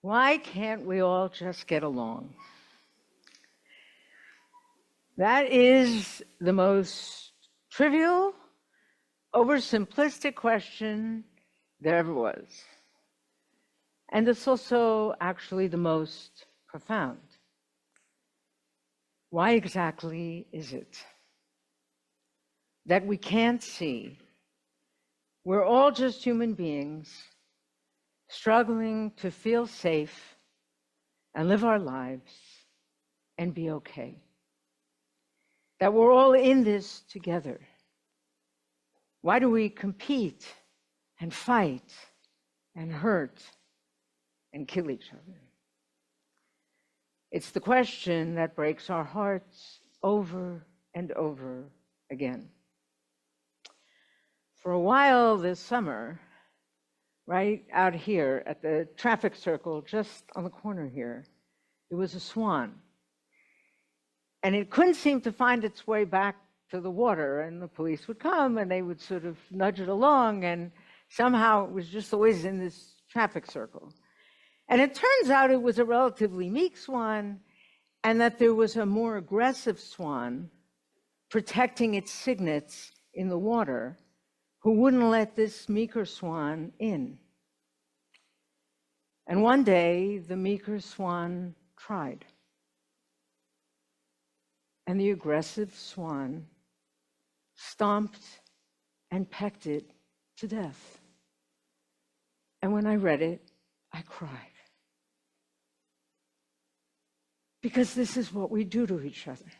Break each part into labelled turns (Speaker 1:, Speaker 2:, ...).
Speaker 1: Why can't we all just get along? That is the most trivial, oversimplistic question there ever was. And it's also actually the most profound. Why exactly is it that we can't see we're all just human beings struggling to feel safe and live our lives and be okay? That we're all in this together. Why do we compete and fight and hurt and kill each other? It's the question that breaks our hearts over and over again. For a while this summer, right out here at the traffic circle just on the corner here, there was a swan. And it couldn't seem to find its way back to the water, and the police would come and they would sort of nudge it along, and somehow it was just always in this traffic circle. And it turns out it was a relatively meek swan, and that there was a more aggressive swan protecting its cygnets in the water who wouldn't let this meeker swan in. And one day, the meeker swan tried. And the aggressive swan stomped and pecked it to death. And when I read it, I cried. Because this is what we do to each other.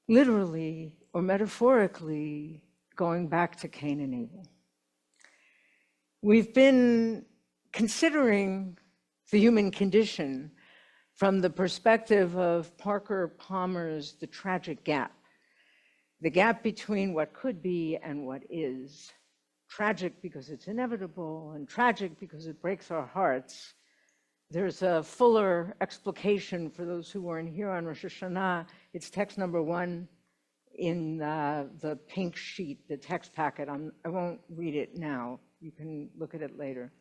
Speaker 1: Literally or metaphorically, going back to Cain and Abel. We've been considering the human condition from the perspective of Parker Palmer's The Tragic Gap, the gap between what could be and what is. Tragic because it's inevitable, and tragic because it breaks our hearts. There's a fuller explication for those who weren't here on Rosh Hashanah. It's text number 1 in the pink sheet, the text packet. I won't read it now. You can look at it later.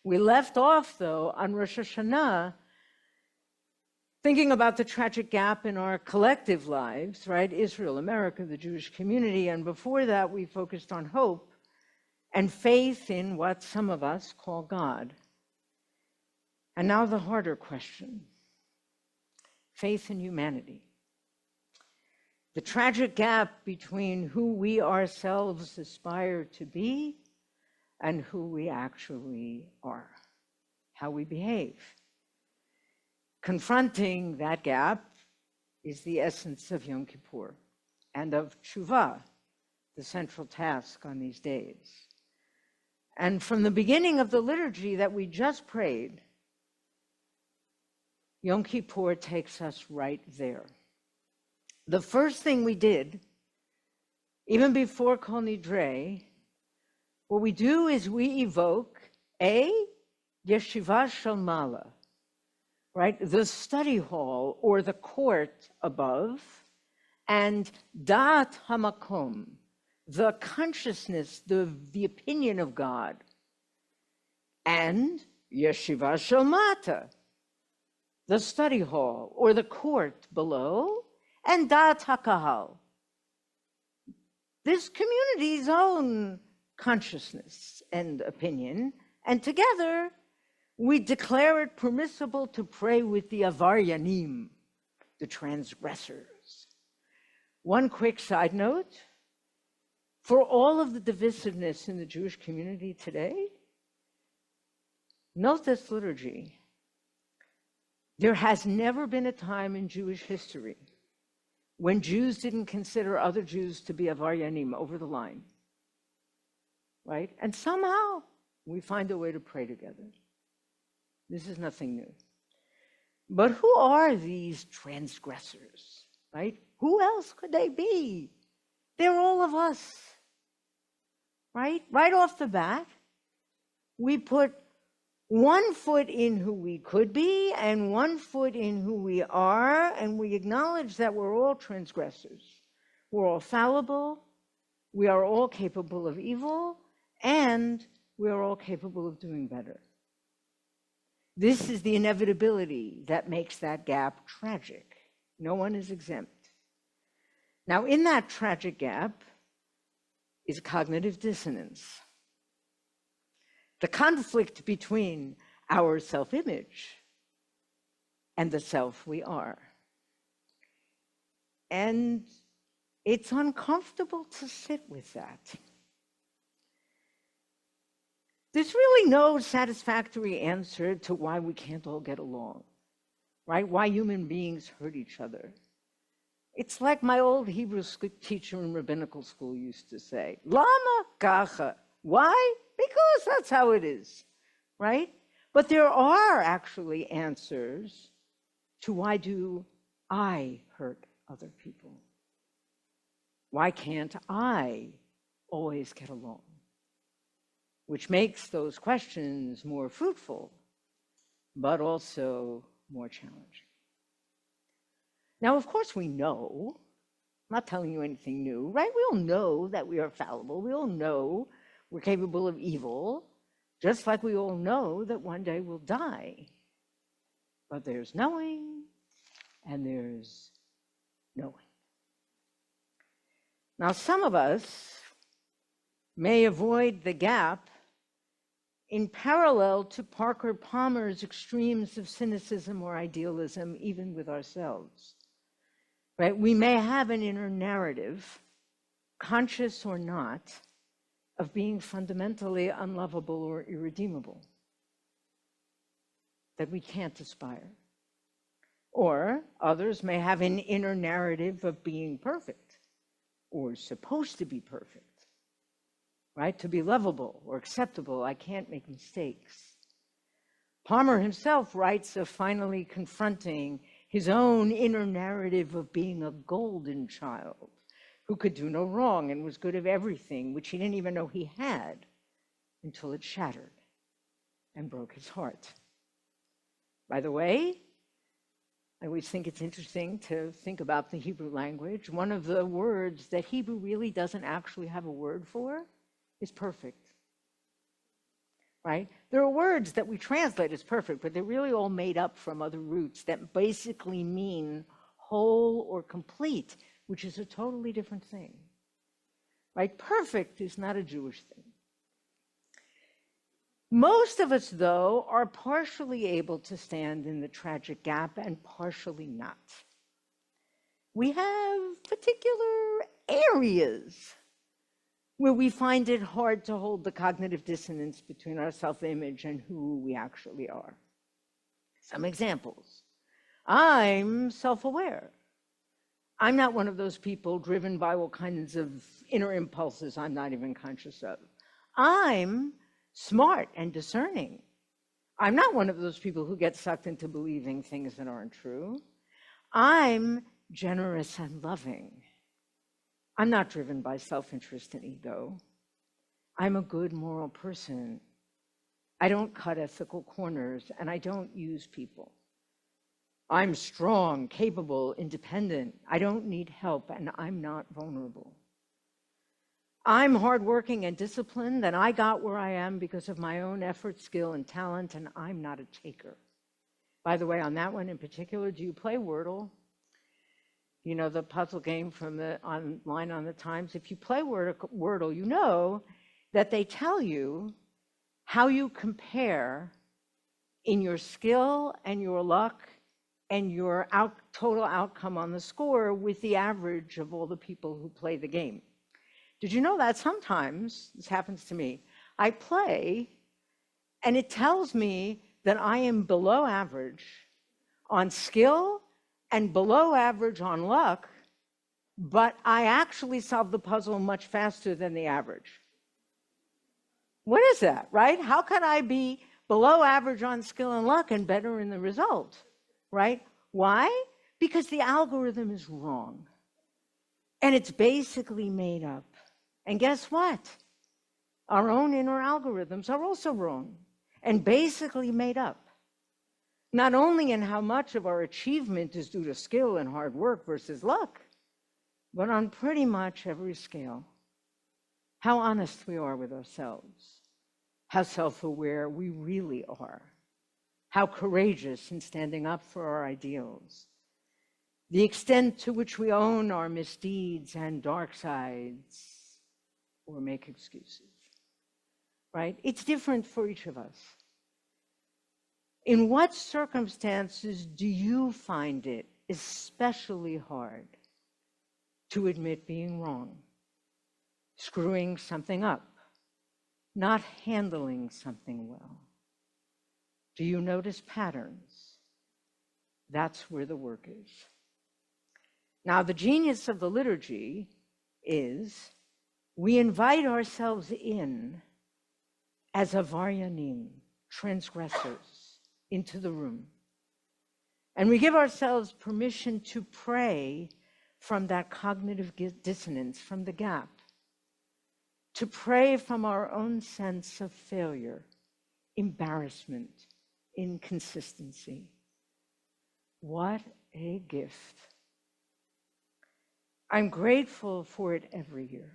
Speaker 1: We left off, though, on Rosh Hashanah, thinking about the tragic gap in our collective lives, right? Israel, America, the Jewish community. And before that, we focused on hope and faith in what some of us call God. And now the harder question, faith in humanity. The tragic gap between who we ourselves aspire to be and who we actually are, how we behave. Confronting that gap is the essence of Yom Kippur and of Tshuva, the central task on these days. And from the beginning of the liturgy that we just prayed, Yom Kippur takes us right there. The first thing we did, even before Kol Nidre, what we do is we evoke Yeshiva Shel Mala, right? The study hall or the court above, and Da'at Hamakom, the consciousness, the opinion of God, and Yeshiva Shel Mata, the study hall or the court below, and Da'at HaKahal, this community's own consciousness and opinion, and together we declare it permissible to pray with the Avaryanim, the transgressors. One quick side note, for all of the divisiveness in the Jewish community today, note this liturgy. There has never been a time in Jewish history when Jews didn't consider other Jews to be Avaryanim, over the line, right? And somehow we find a way to pray together. This is nothing new. But who are these transgressors, right? Who else could they be? They're all of us, right? Right off the bat, we put one foot in who we could be and one foot in who we are, and we acknowledge that we're all transgressors. We're all fallible, we are all capable of evil, and we are all capable of doing better. This is the inevitability that makes that gap tragic. No one is exempt. Now, in that tragic gap is cognitive dissonance. The conflict between our self-image and the self we are. And it's uncomfortable to sit with that. There's really no satisfactory answer to why we can't all get along, right? Why human beings hurt each other. It's like my old Hebrew teacher in rabbinical school used to say, Lama kacha. Why? Because that's how it is, right? But there are actually answers to why do I hurt other people? Why can't I always get along? Which makes those questions more fruitful, but also more challenging. Now, of course, we know, I'm not telling you anything new, right? We all know that we are fallible. We all know we're capable of evil, just like we all know that one day we'll die. But there's knowing, and there's knowing. Now, some of us may avoid the gap in parallel to Parker Palmer's extremes of cynicism or idealism, even with ourselves. Right? We may have an inner narrative, conscious or not, of being fundamentally unlovable or irredeemable, that we can't aspire. Or others may have an inner narrative of being perfect, or supposed to be perfect, right? To be lovable or acceptable, I can't make mistakes. Palmer himself writes of finally confronting his own inner narrative of being a golden child who could do no wrong and was good at everything, which he didn't even know he had until it shattered and broke his heart. By the way, I always think it's interesting to think about the Hebrew language. One of the words that Hebrew really doesn't actually have a word for is perfect. Right? There are words that we translate as perfect, but they're really all made up from other roots that basically mean whole or complete, which is a totally different thing. Right? Perfect is not a Jewish thing. Most of us, though, are partially able to stand in the tragic gap and partially not. We have particular areas where we find it hard to hold the cognitive dissonance between our self-image and who we actually are. Some examples. I'm self-aware. I'm not one of those people driven by all kinds of inner impulses I'm not even conscious of. I'm smart and discerning. I'm not one of those people who get sucked into believing things that aren't true. I'm generous and loving. I'm not driven by self-interest and ego. I'm a good moral person. I don't cut ethical corners, and I don't use people. I'm strong, capable, independent. I don't need help, and I'm not vulnerable. I'm hardworking and disciplined, and I got where I am because of my own effort, skill, and talent, and I'm not a taker. By the way, on that one in particular, do you play Wordle? You know, the puzzle game from the online on the Times. If you play Wordle, you know that they tell you how you compare in your skill and your luck and your total outcome on the score with the average of all the people who play the game. Did you know that sometimes, this happens to me, I play and it tells me that I am below average on skill and below average on luck, but I actually solve the puzzle much faster than the average. What is that, right? How can I be below average on skill and luck and better in the result, right? Why? Because the algorithm is wrong. And it's basically made up. And guess what? Our own inner algorithms are also wrong and basically made up. Not only in how much of our achievement is due to skill and hard work versus luck, but on pretty much every scale. How honest we are with ourselves, how self-aware we really are, how courageous in standing up for our ideals, the extent to which we own our misdeeds and dark sides or make excuses, right? It's different for each of us. In what circumstances do you find it especially hard to admit being wrong, screwing something up, not handling something well? Do you notice patterns? That's where the work is. Now, the genius of the liturgy is we invite ourselves in as Avaryanim, transgressors, into the room. And we give ourselves permission to pray from that cognitive dissonance, from the gap, to pray from our own sense of failure, embarrassment, inconsistency. What a gift. I'm grateful for it every year,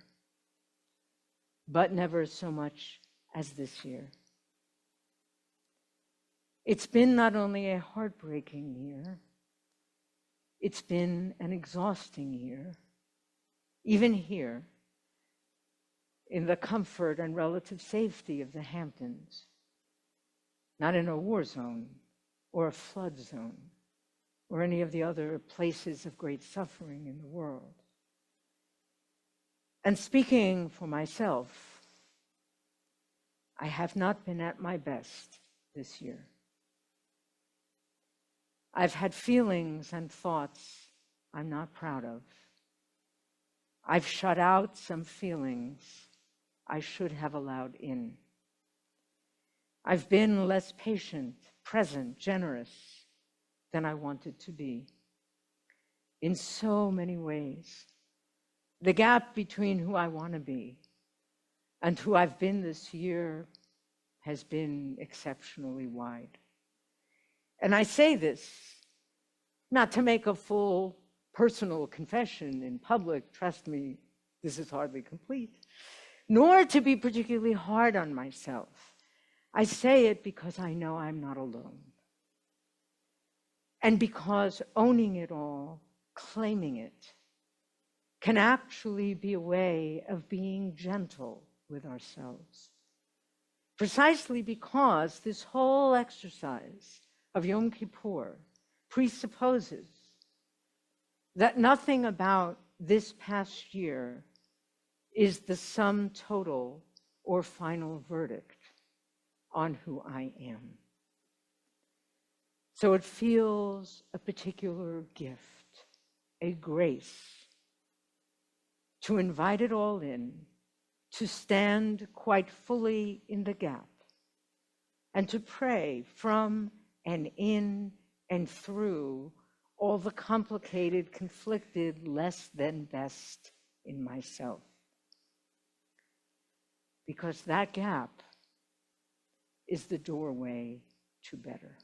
Speaker 1: but never so much as this year. It's been not only a heartbreaking year, it's been an exhausting year, even here, in the comfort and relative safety of the Hamptons, not in a war zone or a flood zone or any of the other places of great suffering in the world. And speaking for myself, I have not been at my best this year. I've had feelings and thoughts I'm not proud of. I've shut out some feelings I should have allowed in. I've been less patient, present, generous than I wanted to be. In so many ways, the gap between who I want to be and who I've been this year has been exceptionally wide. And I say this not to make a full personal confession in public, trust me, this is hardly complete, nor to be particularly hard on myself. I say it because I know I'm not alone. And because owning it all, claiming it, can actually be a way of being gentle with ourselves. Precisely because this whole exercise of Yom Kippur presupposes that nothing about this past year is the sum total or final verdict on who I am. So it feels a particular gift, a grace, to invite it all in, to stand quite fully in the gap, and to pray from and in and through all the complicated, conflicted, less than best in myself. Because that gap is the doorway to better.